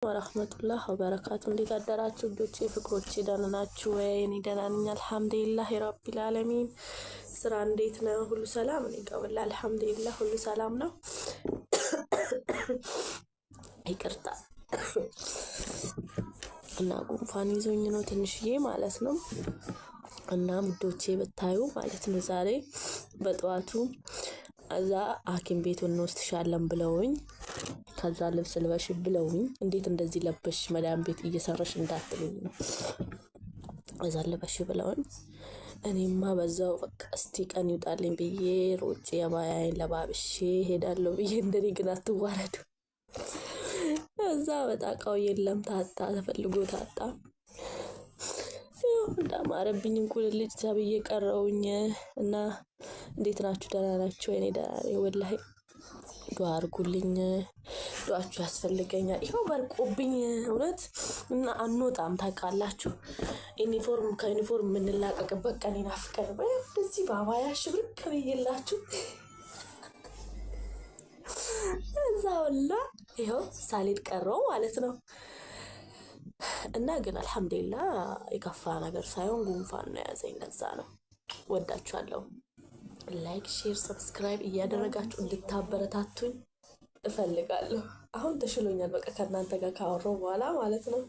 ወራህመቱላህ ወበረካቱ። እንዴት አደራችሁ ልጆቼ ፍቅሮቼ? ደህና ናችሁ ወይ? እኔ ደህና ነኝ አልሐምዱሊላህ ረቢል ዓለሚን። ስራ እንዴት ነው? ሁሉ ሰላም? እኔ ጋር ወላሂ አልሐምዱሊላህ ሁሉ ሰላም ነው። ይቅርታ እና ጉንፋን ይዞኝ ነው ትንሽዬ ማለት ነው። እና ሙዶቼ ብታዩ ማለት ነው ዛሬ በጠዋቱ እዛ ሐኪም ቤት እንወስድሻለን ብለውኝ ከዛ ልብስ ልበሽ ብለውኝ እንዴት እንደዚህ ለበሽ መዳም ቤት እየሰራሽ እንዳትሉኝ ነው። እዛ ልበሽ ብለውኝ እኔማ በዛው በቃ እስቲ ቀን ይውጣልኝ ብዬ ሮጬ የባያዬን ለባብሼ ሄዳለሁ ብዬ እንደኔ ግን አትዋረዱ። እዛ በጣቃው የለም ታጣ ተፈልጎ ታጣ። እንዳማረብኝ እንቁልልጭ ተብዬ ቀረውኝ። እና እንዴት ናችሁ? ደህና ናችሁ? እኔ ደህና ነኝ ወላሂ። ዱአ አድርጉልኝ፣ ዱአችሁ ያስፈልገኛል። ይሄው በርቆብኝ እውነት እና አንወጣም ታውቃላችሁ። ዩኒፎርም ከዩኒፎርም የምንላቀቅበት ቀን ይናፍቀን። በዚህ ባባያ ሽብርቅ ብዬላችሁ እዛውላ ይሄው ሳልሄድ ቀረው ማለት ነው። እና ግን አልሐምዱሊላህ የከፋ ነገር ሳይሆን ጉንፋን ነው ያዘኝ። ለዛ ነው። ወዳችኋለሁ። ላይክ፣ ሼር፣ ሰብስክራይብ እያደረጋችሁ እንድታበረታቱኝ እፈልጋለሁ። አሁን ተሽሎኛል በቃ ከእናንተ ጋር ካወራው በኋላ ማለት ነው።